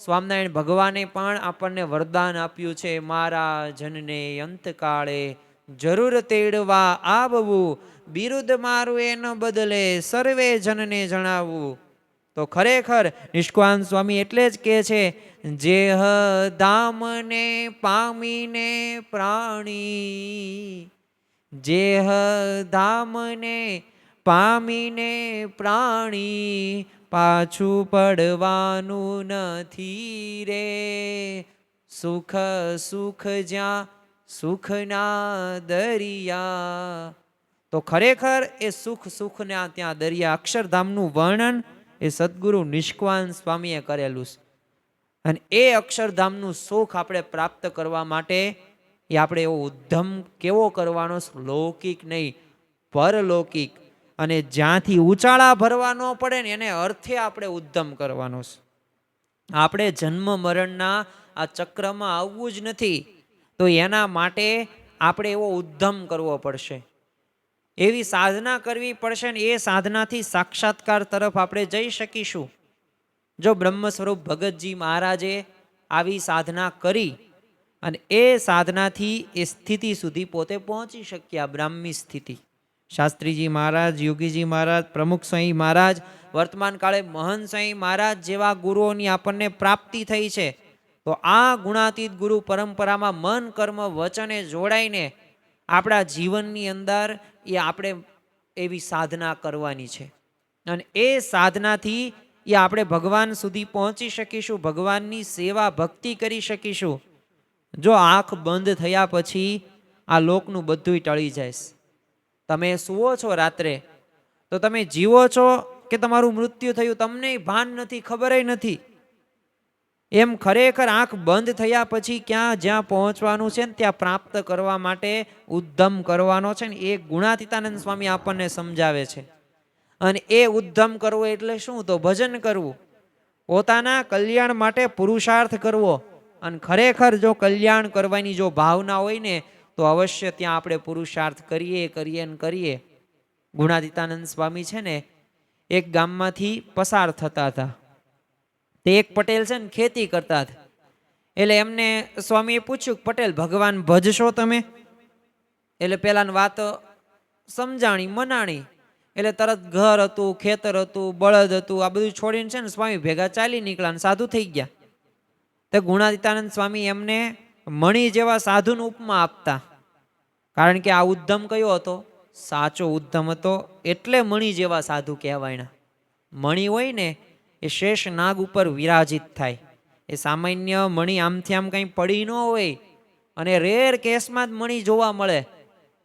સ્વામિનારાયણ ભગવાને પણ આપણને વરદાન આપ્યું છે, મારા જનને અંતકાળે જરૂર તેડવા આવવું, બિરુદ મારું એનો બદલે સર્વે જનને જણાવવું. તો ખરેખર નિષ્કાન સ્વામી એટલે જ કહે છે, જેહ ધામને પામીને પ્રાણી, જેહ ધામને પામીને પ્રાણી, પાછું પડવાનું નથી રે. સુખ સુખ જ્યાં સુખના દરિયા. તો ખરેખર એ સુખ સુખના ત્યાં દરિયા. અક્ષરધામનું વર્ણન એ સદગુરુ નિષ્કાન સ્વામીએ કરેલું છે. અને એ અક્ષરધામનું સુખ આપણે પ્રાપ્ત કરવા માટે એ આપણે એવો ઉદ્યમ કેવો કરવાનો? લૌકિક નહીં, પરલૌકિક. અને જ્યાંથી ઉચાળા ભરવા ન પડે ને એને અર્થે આપણે ઉદ્યમ કરવાનો છે. આપણે જન્મ મરણના આ ચક્રમાં આવવું જ નથી. તો એના માટે આપણે એવો ઉદ્યમ કરવો પડશે, એવી સાધના કરવી પડશે ને એ સાધનાથી સાક્ષાત્કાર તરફ આપણે જઈ શકીશું. જો બ્રહ્મ સ્વરૂપ ભગતજી મહારાજે આવી સાધના કરી અને એ સાધનાથી એ સ્થિતિ સુધી પોતે પહોંચી શક્યા, બ્રાહ્મી સ્થિતિ. શાસ્ત્રીજી મહારાજ, યોગીજી મહારાજ, પ્રમુખ સ્વામી મહારાજ, વર્તમાન કાળે મહંત સ્વામી મહારાજ જેવા ગુરુઓની આપણને પ્રાપ્તિ થઈ છે. તો આ ગુણાતીત ગુરુ પરંપરામાં મન કર્મ વચને જોડાઈને આપણા જીવનની અંદર એ આપણે એવી સાધના કરવાની છે. અને એ સાધનાથી એ આપણે ભગવાન સુધી પહોંચી શકીશું, ભગવાનની સેવા ભક્તિ કરી શકીશું. જો આંખ બંધ થયા પછી આ લોકનું બધું ટળી જાય. તમે સુવો છો રાત્રે તો તમે જીવો છો કે તમારું મૃત્યુ થયું, તમને ભાન નથી, ખબર નથી. એમ ખરેખર આંખ બંધ થયા પછી જ્યાં પહોંચવાનું છે ને ત્યાં પ્રાપ્ત કરવા માટે ઉદ્ધમ કરવાનો છે ને, એ ગુણાતીતાનંદ સ્વામી આપણને સમજાવે છે. અને એ ઉદ્ધમ કરવો એટલે શું? તો ભજન કરવું, પોતાના કલ્યાણ માટે પુરુષાર્થ કરવો. અને ખરેખર જો કલ્યાણ કરવાની જો ભાવના હોય ને તો અવશ્ય ત્યાં આપણે પુરુષાર્થ કરીએ. ગુણાતીતાનંદ સ્વામી છે ને એક ગામમાંથી પસાર થતા હતા. તે એક પટેલ છે ને ખેતી કરતા હતા. એટલે એમને સ્વામીએ પૂછ્યું, પટેલ ભગવાન ભજશો તમે? એટલે પેલાની વાત સમજાણી, મનાણી. એટલે તરત ઘર હતું, ખેતર હતું, બળદ હતું, આ બધું છોડીને છે ને સ્વામી ભેગા ચાલી નીકળ્યા, સાધુ થઈ ગયા. તો ગુણાતીતાનંદ સ્વામી એમને મણી જેવા સાધુનો ઉપમા આપતા. કારણ કે આ ઉદ્ધમ કયો હતો? સાચો ઉદ્ધમ હતો, એટલે મણી જેવા સાધુ કહેવાય. મણી હોય ને એ શેષ નાગ ઉપર વિરાજિત થાય. એ સામાન્ય મણી આમથી આમ કંઈ પડી ન હોય, અને રેર કેસમાં જ મણી જોવા મળે.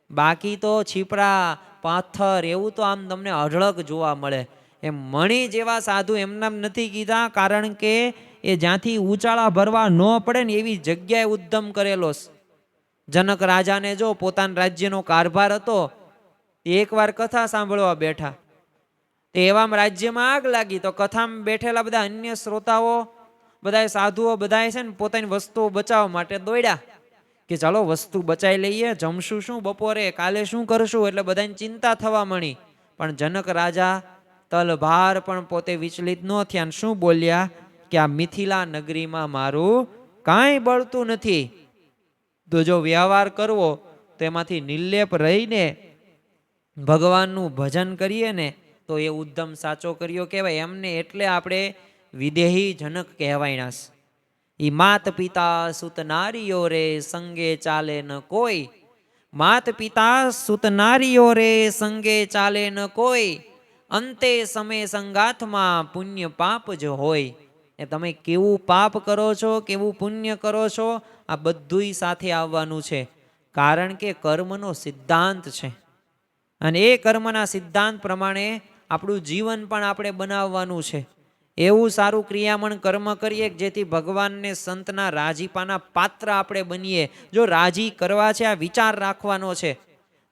બાકી તો છીપરા, પાથર એવું તો આમ તમને અઢળક જોવા મળે. એમ મણી જેવા સાધુ એમનામ નથી કીધા, કારણ કે એ જ્યાંથી ઉચાળા ભરવા ન પડે ને એવી જગ્યાએ ઉદ્ધમ કરેલો. જનક રાજાને જો પોતાના રાજ્યનો કારભાર હતો, એકવાર કથા સાંભળવા બેઠા, તે એવામાં રાજ્યમાં આગ લાગી. તો કથામાં બેઠેલા બધા અન્ય શ્રોતાઓ, બધા સાધુઓ, બધા છે ને પોતાની વસ્તુઓ બચાવવા માટે દોડ્યા કે ચાલો વસ્તુ બચાવી લઈએ, જમશું શું બપોરે, કાલે શું કરશું, એટલે બધાની ચિંતા થવા મળી. પણ જનક રાજા તલભાર પણ પોતે વિચલિત ન થયા. અને શું બોલ્યા કે આ મિથિલા નગરીમાં મારું કાંઈ બળતું નથી. તો જો વ્યવહાર કરવો તો એમાંથી નિર્લેપ રહીને ભગવાનનું ભજન કરીએ ને તો એ ઉદ્ધમ સાચો કર્યો કહેવાય. એમને એટલે આપણે વિદેહી જનક કહેવાય. ઈ માત પિતા સુત નારીઓ રે સંગે ચાલે ન કોઈ. માત પિતા સુત નારીઓ રે સંગે ચાલે ન કોઈ. અંતે સમય સંગાથમાં પુણ્ય પાપ જ હોય. એ તમે કેવું પાપ કરો છો, કેવું પુણ્ય કરો છો, આ બધુંય સાથે આવવાનું છે. કારણ કે કર્મનો સિદ્ધાંત છે, અને એ કર્મના સિદ્ધાંત પ્રમાણે આપણું જીવન પણ આપણે બનાવવાનું છે. એવું સારું ક્રિયામણ કર્મ કરીએ જેથી ભગવાનને સંતના રાજીપાના પાત્ર આપણે બનીએ. જો રાજી કરવા છે, આ વિચાર રાખવાનો છે,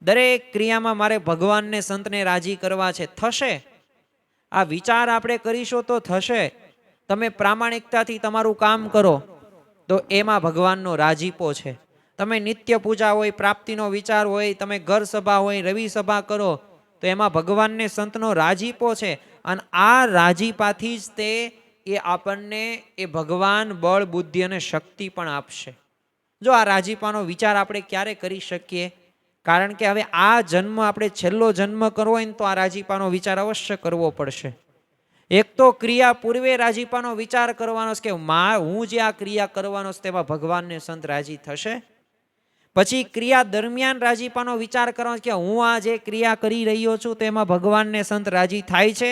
દરેક ક્રિયામાં મારે ભગવાનને સંતને રાજી કરવા છે, થશે. આ વિચાર આપણે કરીશું તો થશે. તમે પ્રામાણિકતાથી તમારું કામ કરો તો એમાં ભગવાનનો રાજીપો છે. તમે નિત્ય પૂજા હોય, પ્રાપ્તિનો વિચાર હોય, તમે ઘર સભા હોય, રવિ સભા કરો તો એમાં ભગવાનને સંતનો રાજીપો છે. અને આ રાજીપાથી જ તે આપણને એ ભગવાન બળ, બુદ્ધિ અને શક્તિ પણ આપશે. જો આ રાજીપાનો વિચાર આપણે ક્યારે કરી શકીએ? કારણ કે હવે આ જન્મ આપણે છેલ્લો જન્મ કરવો હોય ને તો આ રાજીપાનો વિચાર અવશ્ય કરવો પડશે. એક તો ક્રિયા પૂર્વે રાજીપાનો વિચાર કરવાનો છે કે હું જે આ ક્રિયા કરવાનો છે તેમાં ભગવાનને સંત રાજી થશે. પછી ક્રિયા દરમિયાન રાજીપાનો વિચાર કરવાનો કે હું આ જે ક્રિયા કરી રહ્યો છું તેમાં ભગવાનને સંત રાજી થાય છે.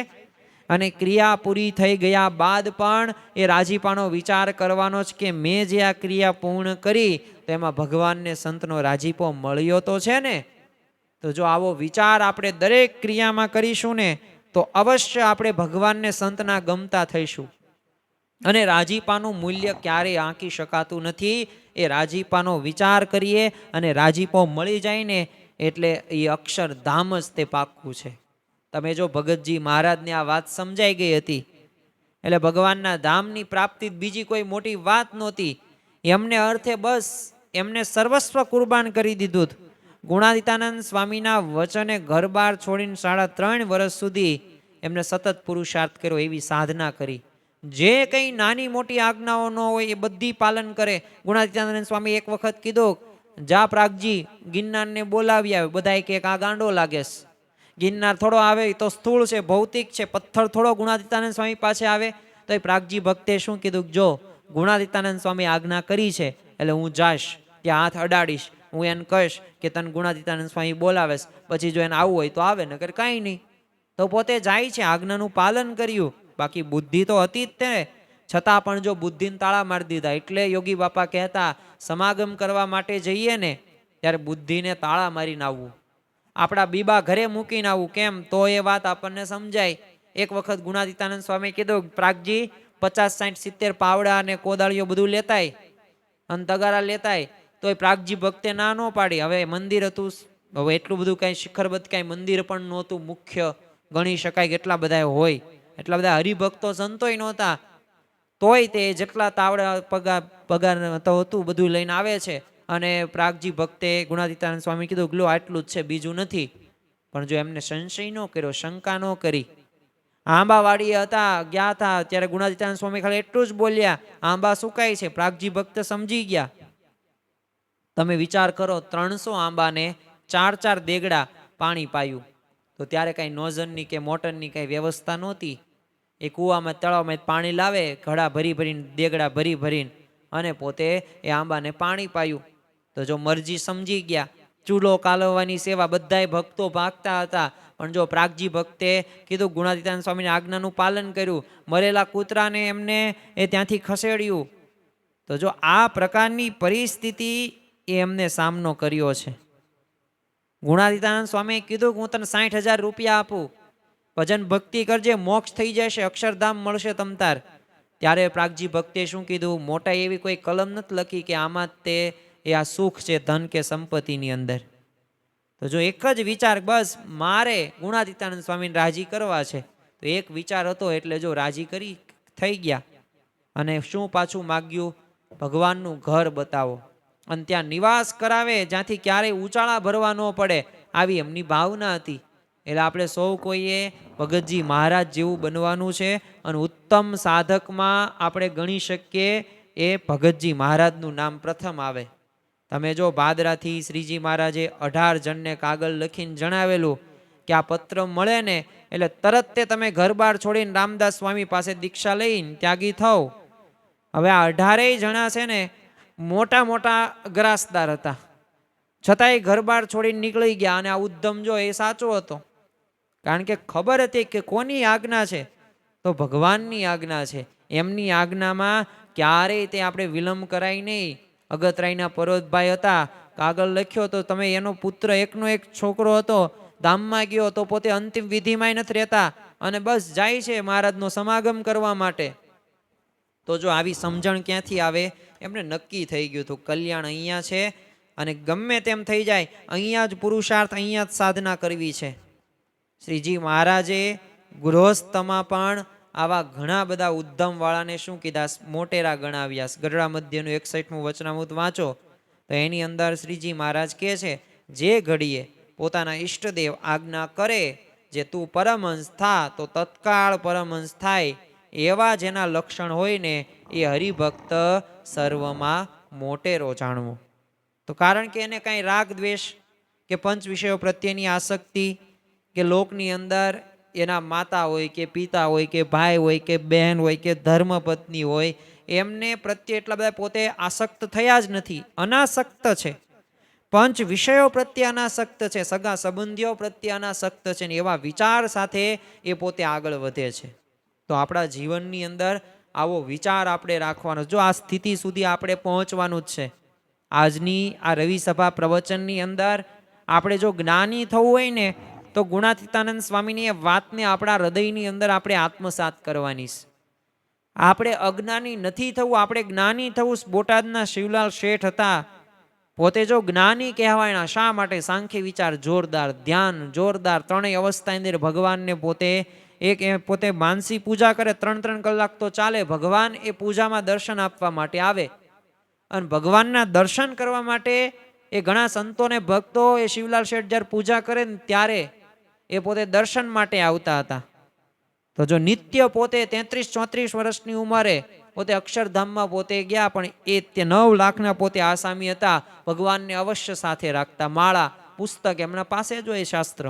અને ક્રિયા પૂરી થઈ ગયા બાદ પણ એ રાજીપાનો વિચાર કરવાનો છે કે મેં જે આ ક્રિયા પૂર્ણ કરી તેમાં ભગવાનને સંતનો રાજીપો મળ્યો તો છે ને. તો જો આવો વિચાર આપણે દરેક ક્રિયામાં કરીશું ને તો અવશ્ય આપણે ભગવાનને સંતના ગમતા થઈશું. અને રાજીપાનું મૂલ્ય ક્યારેય આંકી શકાતું નથી. એ રાજીપાનો વિચાર કરીએ અને રાજીપો મળી જાય ને એટલે એ અક્ષરધામ જ તે પાક્કું છે. તમે જો ભગતજી મહારાજને આ વાત સમજાઈ ગઈ હતી, એટલે ભગવાનના ધામની પ્રાપ્તિ બીજી કોઈ મોટી વાત નહોતી. એમને અર્થે બસ એમને સર્વસ્વ કુરબાન કરી દીધું. ગુણાતીતાનંદ સ્વામીના વચને ઘર બાર છોડીને 3.5 વર્ષ સુધી એમને સતત પુરુષાર્થ કર્યો, એવી સાધના કરી. જે કંઈ નાની મોટી આજ્ઞાઓ ન હોય એ બધી પાલન કરે. ગુણાતીતાનંદ સ્વામી એક વખત કીધું, જા પ્રાગજી ગિરનારને બોલાવી આવે. બધા કે આ ગાંડો લાગે, ગિરનાર થોડો આવે તો સ્થૂળ છે, ભૌતિક છે, પથ્થર થોડો ગુણાતીતાનંદ સ્વામી પાસે આવે. તો એ પ્રાગજી ભક્તે શું કીધું, જો ગુણાતીતાનંદ સ્વામી આજ્ઞા કરી છે એટલે હું જાશ, ત્યાં હાથ અડાડીશ, હું એને કહીશ કે તને ગુણાતીતાનંદ સ્વામી બોલાવેશ, પછી જો એને આવવું હોય તો આવે, નકર કાંઈ નહીં. તો પોતે જાય છે, આજ્ઞાનું પાલન કર્યું. બાકી બુદ્ધિ તો હતી જ તે, છતાં પણ જો બુદ્ધિને તાળા મારી દીધા. એટલે યોગી બાપા કહેતા, સમાગમ કરવા માટે જઈએ ને ત્યારે બુદ્ધિને તાળા મારીને આવવું, આપણા બીબા ઘરે મૂકીને આવવું. કેમ? તો એ વાત આપણને સમજાય. એક વખત ગુણાતીતાનંદ સ્વામી કીધું, પ્રાગજી 50, 60, 70 પાવડા અને કોદાળીઓ બધું લેતાય અને તગારા લેતાય, તોય પ્રાગજી ભક્તે ના ન પાડી. હવે મંદિર હતું, હવે એટલું બધું કઈ શિખરબદ્ધ કઈ મંદિર પણ નહોતું મુખ્ય ગણી શકાય કે એટલા બધા હોય, એટલા બધા હરિભક્તો સંતોય નહોતા, તોય તે જેટલા તાવડા પગાર હતું બધું લઈને આવે છે. અને પ્રાગજી ભક્તે ગુણાતીતાનંદ સ્વામી કીધું, ગલો આટલું જ છે, બીજું નથી. પણ જો એમને સંશય ન કર્યો, શંકા ન કરી, આંબાવાડીએ હતા, ગયા હતા, ત્યારે ગુણાતીતાનંદ સ્વામી ખાલી એટલું જ બોલ્યા, આંબા સુકાય છે. પ્રાગજી ભક્ત સમજી ગયા. તમે વિચાર કરો, 300 આંબાને 4 દેગડા પાણી પાયું. તો ત્યારે કઈ નોઝલની કે મોટરની કઈ વ્યવસ્થા નહોતી. એ કૂવામાં તળાવમાં પાણી લાવે, ઘડા ભરી ભરીને, દેગડા ભરી ભરીને, અને પોતે એ આંબાને પાણી પાયું. તો જો મરજી સમજી ગયા, ચૂલો કાલવવાની સેવા બધાય ભક્તો ભાગતા હતા. પણ જો પ્રાગજી ભક્તે કીધું, ગુણાતીતાનંદ સ્વામીની આજ્ઞાનું પાલન કર્યું, મરેલા કૂતરાને એમને એ ત્યાંથી ખસેડ્યું. તો જો આ પ્રકારની પરિસ્થિતિ એ એમને સામનો કર્યો છે. ગુણાતીતાનંદ સ્વામીએ કીધું કે હું તને 60,000 રૂપિયા આપું, ભજન ભક્તિ કરજે, મોક્ષ થઈ જશે, અક્ષરધામ મળશે તમતાર. ત્યારે પ્રાગજી ભક્તે શું કીધું, મોટા એવી કોઈ કલમ નથી લખી કે આમાં તે એ આ સુખ છે ધન કે સંપત્તિની અંદર. તો જો એક જ વિચાર, બસ મારે ગુણાતીતાનંદ સ્વામીને રાજી કરવા છે, તો એક વિચાર હતો એટલે જો રાજી કરી થઈ ગયા. અને શું પાછું માગ્યું, ભગવાનનું ઘર બતાવો અને ત્યાં નિવાસ કરાવે, જ્યાંથી ક્યારેય ઉચાળા ભરવા ન પડે, આવી એમની ભાવના હતી. એટલે આપણે સૌ કોઈએ ભગતજી મહારાજ જેવું બનવાનું છે. અને ઉત્તમ સાધકમાં આપણે ગણી શકીએ એ ભગતજી મહારાજનું નામ પ્રથમ આવે. તમે જો ભાદરાથી શ્રીજી મહારાજે 18 જણને કાગળ લખીને જણાવેલું કે આ પત્ર મળે ને એટલે તરત તે તમે ઘર બાર છોડીને રામદાસ સ્વામી પાસે દીક્ષા લઈને ત્યાગી થાવ. હવે આ 18 જણા છે ને મોટા મોટા ગ્રાસદાર હતા, છતાંય ઘર બાર છોડીને નીકળી ગયા. અને આ ઉદ્ધમ જો એ સાચો હતો, કારણ કે ખબર હતી કે કોની આજ્ઞા છે, તો ભગવાનની આજ્ઞા છે. એમની આજ્ઞામાં ક્યારેય તે આપણે વિલંબ કરાય નહીં. અગતરાયના પર્વતભાઈ હતા, કાગળ લખ્યો તો તમે એનો પુત્ર એકનો એક છોકરો હતો, ધામમાં ગયો તો પોતે અંતિમ વિધિમાં નથી રહેતા અને બસ જાય છે મહારાજનો સમાગમ કરવા માટે. તો જો આવી સમજણ ક્યાંથી આવે, એમને નક્કી થઈ ગયું હતું કલ્યાણ અહીંયા છે અને ગમે તેમ થઈ જાય, અહીંયા જ પુરુષાર્થ, અહીંયા જ સાધના કરવી છે. શ્રીજી મહારાજે ગૃહસ્થમાં પણ આવા ઘણા બધા ઉદ્ધમ વાળાને શું કીધા, મોટેરા ગણાવ્યા. ગઢડા મધ્યનું 61મું વચનામૃત વાંચો તો એની અંદર શ્રીજી મહારાજ કહે છે, જે ઘડીએ પોતાના ઈષ્ટદેવ આજ્ઞા કરે, જે તું પરમહંસ થા તો તત્કાળ પરમહંસ થાય, એવા જેના લક્ષણ હોય ને એ હરિભક્ત સર્વમાં મોટેરો જાણવો. તો કારણ કે એને કાંઈ રાગ દ્વેષ કે પંચ વિષયો પ્રત્યેની આસક્તિ કે લોકની અંદર એના માતા હોય કે પિતા હોય કે ભાઈ હોય કે બહેન હોય કે ધર્મપત્ની હોય, એમને પ્રત્યે એટલા બધા પોતે આસક્ત થયા જ નથી, અનાસક્ત છે. પંચ વિષયો પ્રત્યે અનાસક્ત છે, સગા સંબંધીઓ પ્રત્યે અનાસક્ત છે, ને એવા વિચાર સાથે એ પોતે આગળ વધે છે. તો આપણા જીવનની અંદર આવો વિચાર આપણે રાખવાનો. જો આ સ્થિતિ સુધી આપણે પહોંચવાનું જ છે. આજની આ રવિ સભા પ્રવચનની અંદર આપણે જો જ્ઞાની થવું હોય ને તો ગુણાતીતાનંદ સ્વામીની એ વાતને આપણા હૃદયની અંદર આપણે આત્મસાત કરવાની છે. આપણે અજ્ઞાની નથી થવું, આપણે જ્ઞાની થવું. બોટાદના શિવલાલ શેઠ હતા, પોતે જો જ્ઞાની કહેવાયના. શા માટે? સાંખ્ય વિચાર જોરદાર, ધ્યાન જોરદાર, ત્રણેય અવસ્થા અંદર ભગવાનને પોતે માનસી પૂજા કરે, 3-3 કલાક તો ચાલે. ભગવાન એ પૂજામાં દર્શન આપવા માટે આવે અને ભગવાનના દર્શન કરવા માટે એ ઘણા સંતોને ભક્તો એ શિવલાલ શેઠ જ્યારે પૂજા કરે ને ત્યારે એ પોતે દર્શન માટે આવતા હતા. તો જો નિત્ય પોતે 33-34 વર્ષની ઉંમરે પોતે અક્ષરધામમાં પોતે ગયા, પણ એ 9 લાખના પોતે આસામી હતા. ભગવાનને અવશ્ય સાથે રાખતા, માળા પુસ્તક એમના પાસે જ હોય, શાસ્ત્ર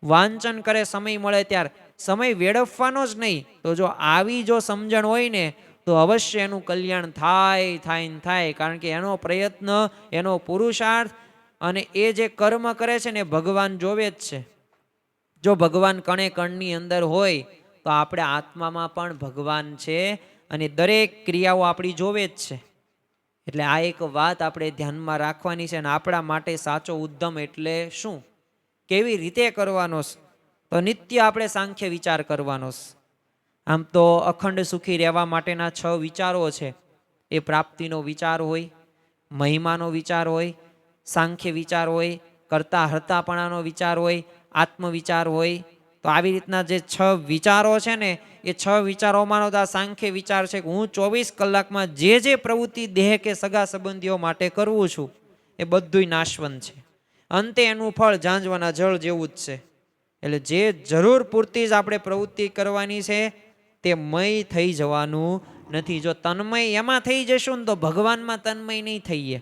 વાંચન કરે, સમય મળે ત્યારે. સમય વેડફવાનો જ નહીં. તો જો આવી જો સમજણ હોય ને તો અવશ્ય એનું કલ્યાણ થાય. કારણ કે એનો પ્રયત્ન, એનો પુરુષાર્થ અને એ જે કર્મ કરે છે ને ભગવાન જોવે જ છે. જો ભગવાન કણે કણની અંદર હોય તો આપણે આત્મામાં પણ ભગવાન છે અને દરેક ક્રિયાઓ આપણી જોવે જ છે. એટલે આ એક વાત આપણે ધ્યાનમાં રાખવાની છે. અને આપણા માટે સાચો ઉદ્યમ એટલે શું, કેવી રીતે કરવાનો, તો નિત્ય આપણે સાંખ્ય વિચાર કરવાનો છે. આમ તો અખંડ સુખી રહેવા માટેના 6 વિચારો છે. એ પ્રાપ્તિનો વિચાર હોય, મહિમાનો વિચાર હોય, સાંખ્ય વિચાર હોય, કરતા હર્તાપણાનો વિચાર હોય, આત્મવિચાર હોય. તો આવી રીતના જે 6 વિચારો છે ને, એ 6 વિચારોમાંનો આ સાંખ્ય વિચાર છે કે હું 24 કલાકમાં જે પ્રવૃત્તિ દેહ કે સગા સંબંધીઓ માટે કરું છું એ બધુંય નાશવંત છે. અંતે એનું ફળ ઝાંઝવાના જળ જેવું જ છે. એટલે જે જરૂર પૂરતી જ આપણે પ્રવૃત્તિ કરવાની છે, તે મય થઈ જવાનું નથી. જો તન્મય એમાં થઈ જશું ને તો ભગવાનમાં તન્મય નહીં થઈએ.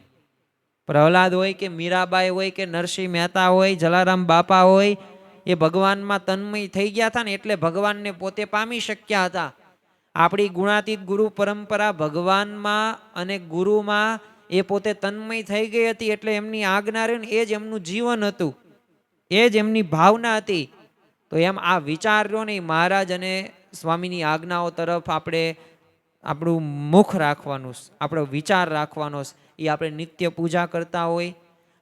પ્રહલાદ હોય કે મીરાબાઈ હોય કે નરસિંહ મહેતા હોય, જલારામ બાપા હોય, એ ભગવાનમાં તન્મય થઈ ગયા હતા ને એટલે ભગવાનને પોતે પામી શક્યા હતા. આપણી ગુણાતીત ગુરુ પરંપરા ભગવાનમાં અને ગુરુમાં એ પોતે તન્મય થઈ ગઈ હતી એટલે એમની આજ્ઞા રહી ને એ જ એમનું જીવન હતું, એ જ એમની ભાવના હતી. તો એમ આ વિચાર રહ્યો ને મહારાજ અને સ્વામીની આજ્ઞાઓ તરફ આપણે આપણું મુખ રાખવાનું, આપણો વિચાર રાખવાનો. એ આપણે નિત્ય પૂજા કરતા હોય,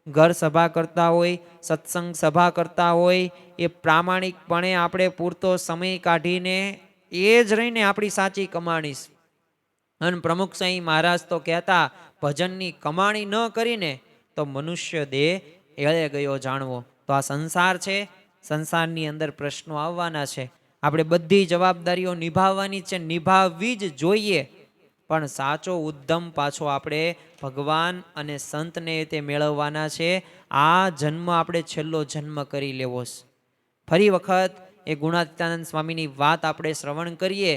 ઘર સભા કરતા હોય, સત્સંગ સભા કરતા હોય, એ પ્રામાણિકપણે આપણે પૂરતો સમય કાઢીને એ જ રહીને આપણી સાચી કમાણી. અને પ્રમુખ સાંઈ મહારાજ તો કહેતા, ભજનની કમાણી ન કરીને તો મનુષ્ય દેહ એળે ગયો જાણવો. તો આ સંસાર છે, સંસારની અંદર પ્રશ્નો આવવાના છે. આપણે બધી જવાબદારીઓ નિભાવવાની છે, નિભાવવી જ જોઈએ. પણ સાચો ઉદ્યમ પાછો આપણે ભગવાન અને સંતને તે મેળવવાના છે. આ જન્મ આપણે છેલ્લો જન્મ કરી લેવો છે. ફરી વખત એ ગુણાતીતાનંદ સ્વામીની વાત આપણે શ્રવણ કરીએ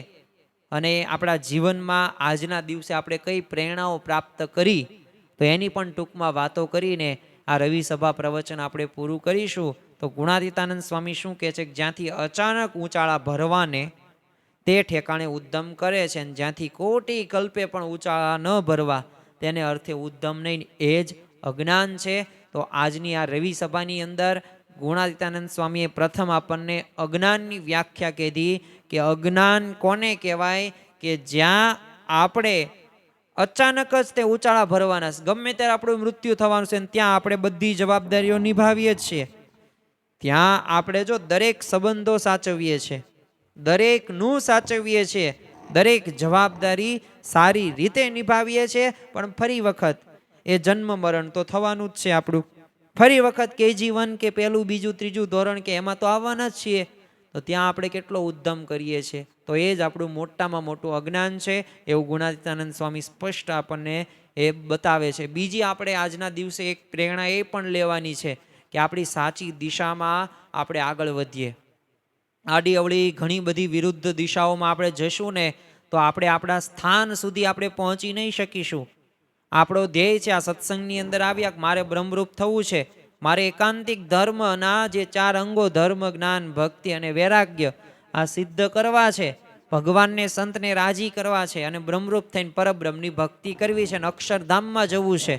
અને આપણા જીવનમાં આજના દિવસે આપણે કઈ પ્રેરણાઓ પ્રાપ્ત કરી, તો એની પણ ટૂંકમાં વાતો કરીને આ રવિ સભા પ્રવચન આપણે પૂરું કરીશું. તો ગુણાતીતાનંદ સ્વામી શું કહે છે કે જ્યાંથી અચાનક ઊંચાળા ભરવાને તે ઠેકાણે ઉદ્યમ કરે છે, અને જ્યાંથી કોટી કલ્પે પણ ઊંચાળા ન ભરવા તેને અર્થે ઉદ્યમ નહીં, એ જ અજ્ઞાન છે. તો આજની આ રવિ સભાની અંદર ગુણાતીતાનંદ સ્વામીએ પ્રથમ આપણને અજ્ઞાનની વ્યાખ્યા કીધી કે અજ્ઞાન કોને કહેવાય કે જ્યાં આપણે અચાનક જ તે ઉચાળા ભરવાના છે. ગમે ત્યારે આપણું મૃત્યુ થવાનું છે, ત્યાં આપણે બધી જવાબદારીઓ નિભાવીએ જ છીએ. ત્યાં આપણે જો દરેક સંબંધો સાચવીએ છીએ, દરેકનું સાચવીએ છીએ, દરેક જવાબદારી સારી રીતે નિભાવીએ છીએ. પણ ફરી વખત એ જન્મ મરણ તો થવાનું જ છે આપણું. ફરી વખત KG1 કે પહેલું બીજું ત્રીજું ધોરણ કે એમાં તો આવવાના જ છીએ. તો ત્યાં આપણે કેટલો ઉદ્યમ કરીએ છીએ, તો એ જ આપણું મોટામાં મોટું અજ્ઞાન છે, એવું ગુણાતીતાનંદ સ્વામી સ્પષ્ટ આપણને એ બતાવે છે. બીજી આપણે આજના દિવસે એક પ્રેરણા એ પણ લેવાની છે કે આપણી સાચી દિશામાં આપણે આગળ વધીએ. આડી અવળી ઘણી બધી વિરુદ્ધ દિશાઓમાં આપણે જશું ને તો આપણે આપણા સ્થાન સુધી આપણે પહોંચી નહીં શકીશું. આપણો ધ્યેય છે આ સત્સંગની અંદર આવ્યા કે મારે બ્રહ્મરૂપ થવું છે, મારે એકાંતિક ધર્મના જે 4 અંગો ધર્મ, જ્ઞાન, ભક્તિ અને વૈરાગ્ય આ સિદ્ધ કરવા છે, ભગવાનને સંતને રાજી કરવા છે અને બ્રહ્મરૂપ થઈને પરબ્રહ્મની ભક્તિ કરવી છે અને અક્ષરધામમાં જવું છે.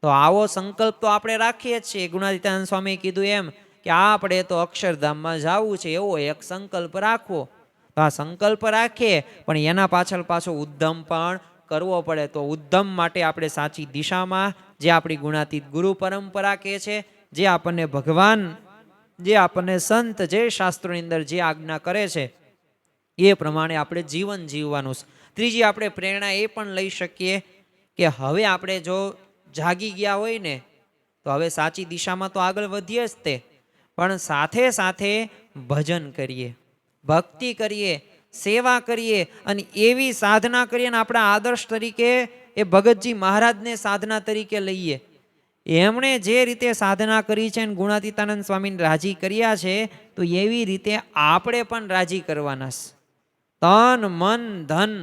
તો આવો સંકલ્પ તો આપણે રાખીએ જ છીએ. ગુણાતીતાનંદ સ્વામીએ કીધું એમ કે આપણે તો અક્ષરધામમાં જવું છે, એવો એક સંકલ્પ રાખવો. તો આ સંકલ્પ રાખીએ પણ એના પાછળ પાછો ઉદ્યમ પણ કરવો પડે. તો ઉદ્યમ માટે આપણે સાચી દિશામાં, જે આપણી ગુણાતીત ગુરુ પરંપરા કહે છે, જે આપણને ભગવાન, જે આપણને સંત, જે શાસ્ત્રોની અંદર જે આજ્ઞા કરે છે એ પ્રમાણે આપણે જીવન જીવવાનું છે. ત્રીજી આપણે પ્રેરણા એ પણ લઈ શકીએ કે હવે આપણે જો જાગી ગયા હોય ને તો હવે સાચી દિશામાં તો આગળ વધીએ જ તે, પણ સાથે સાથે ભજન કરીએ, ભક્તિ કરીએ, સેવા કરીએ અને એવી સાધના કરીએ ને આપણા આદર્શ તરીકે એ ભગતજી મહારાજને સાધના તરીકે લઈએ. એમણે જે રીતે સાધના કરી છે અને ગુણાતીતાનંદ સ્વામીને રાજી કર્યા છે, તો એવી રીતે આપણે પણ રાજી કરવાના છે. તન મન ધન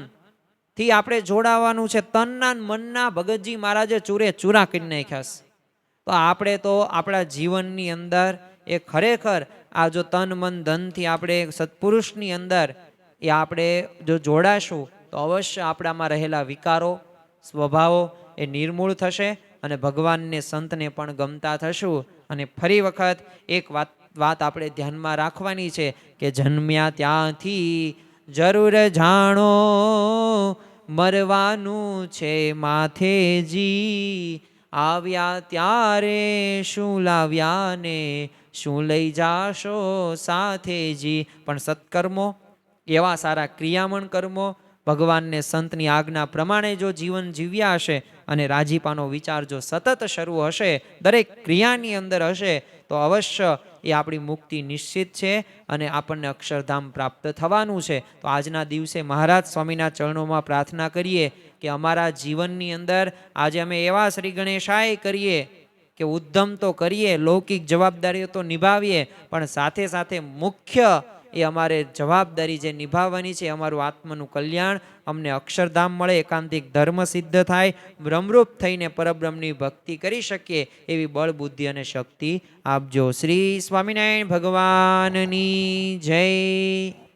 થી આપણે જોડાવાનું છે. તનના મનના ભગતજી મહારાજે ચૂરે ચૂરા કરી નાખ્યા છે. તો આપણે તો આપણા જીવનની અંદર એ ખરેખર આ જો તન મન ધનથી આપણે સત્પુરુષની અંદર એ આપણે જો જોડાશું તો અવશ્ય આપણામાં રહેલા વિકારો, સ્વભાવો એ નિર્મૂળ થશે અને ભગવાનને સંતને પણ ગમતા થશું. અને ફરી વખત એક વાત આપણે ધ્યાનમાં રાખવાની છે કે જન્મ્યા ત્યાંથી જરૂર જાણો, મરવાનું છે માથેજી, આવ્યા ત્યારે શું લાવ્યા ને શું લઈ જાશો સાથેજી. પણ સત્કર્મો, એવા સારા ક્રિયામણ કર્મો, ભગવાનને સંતની આજ્ઞા પ્રમાણે જો જીવન જીવ્યા હશે અને રાજીપાનો વિચાર જો સતત શરૂ હશે, દરેક ક્રિયાની અંદર હશે, તો અવશ્ય એ આપણી મુક્તિ નિશ્ચિત છે અને આપણને અક્ષરધામ પ્રાપ્ત થવાનું છે. તો આજના દિવસે મહારાજ સ્વામીના ચરણોમાં પ્રાર્થના કરીએ કે અમારા જીવનની અંદર આજે અમે એવા શ્રી ગણેશાય કરીએ કે ઉદ્ધમ તો કરીએ, લૌકિક જવાબદારીઓ તો નિભાવીએ, પણ સાથે સાથે મુખ્ય એ અમારે જવાબદારી જે નિભાવવાની છે, અમારું આત્મનું કલ્યાણ, અમને અક્ષરધામ મળે, એકાંતિક ધર્મ સિદ્ધ થાય, બ્રહ્મરૂપ થઈને પરબ્રહ્મની ભક્તિ કરી શકીએ એવી બળ, બુદ્ધિ અને શક્તિ આપજો. શ્રી સ્વામિનારાયણ ભગવાનની જય.